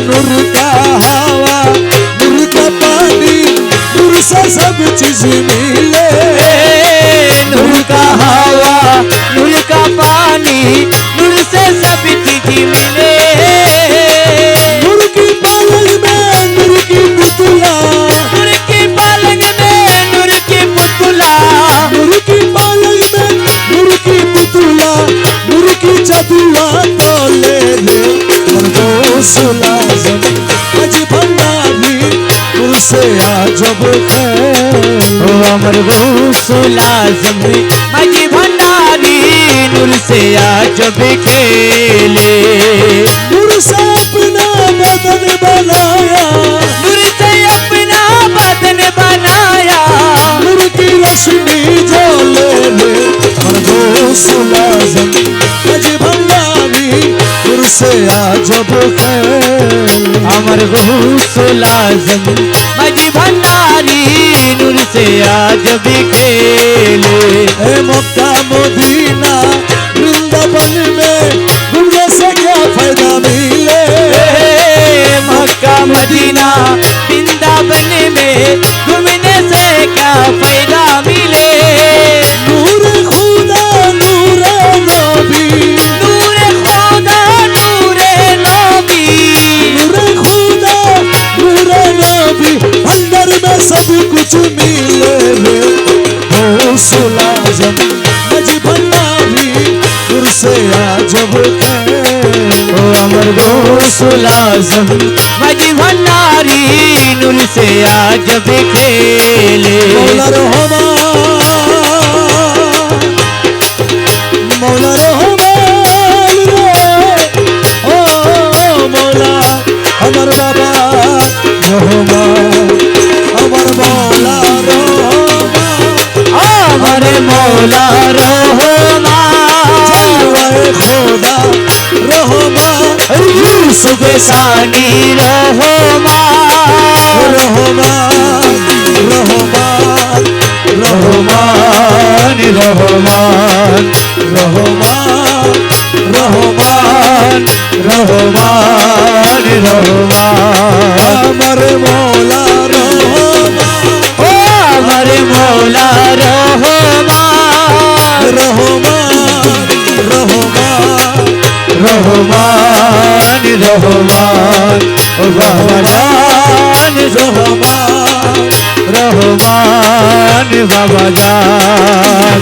नूर का हवा, नूर का पानी, नूर से सब चीज मिले। नूर का हवा, नूर का पानी, नूर से सब चीज मिले। नूर की पालक में नूर की पुतला, नूर की पालक में नूर की पुतला, नूर की पालक में नूर की पुतला, नूर की चतुआ तोले रे गौसुल आज़म मजी भंडारी नूर से आजब ओ अमर गौसुल आज़म मजी भंडारी नूर से आजब खेले। नूर से अपना बदन बनाया, नूर से अपना बदन बनाया, नूर की रोशनी जोले रे गौसुल आज़म मजी भंडारी नूर से आजब अमर गौसुल आज़म मजी भंडारी नूर से आजब खेले। ए मक्का मदीना वृंदावन में घूमने से क्या फायदा मिले। मक्का मदीना वृंदावन में घूमने से क्या फायदा मिले। नूर खुदा नूर नबी, नूर खुदा नूर नबी, नूर खुदा नूर नबी, अंदर में सब कुछ मिले रे गौसुल आज़म मजी भंडारी नूर से आजब ओ अमर गौसुल आज़म मजी भंडारी नूर से आजब खेले। मौला रहमान, मौला रहमान रे, ओ मौला हमर बाबा रहमान, हमर मौला रहमान, अमर मौला रहमान, जलवाए खुदा रहमान, यूसुफ सानी रहमान, रहमान रहमान रहमान रहमान रहमान रहमान रहमान रहमान हमर मौला रहमान, ओ अमर मौला रहमान, रहमान रहमान रहमान रहमान रहमान रहमान रहमान बाबा जान।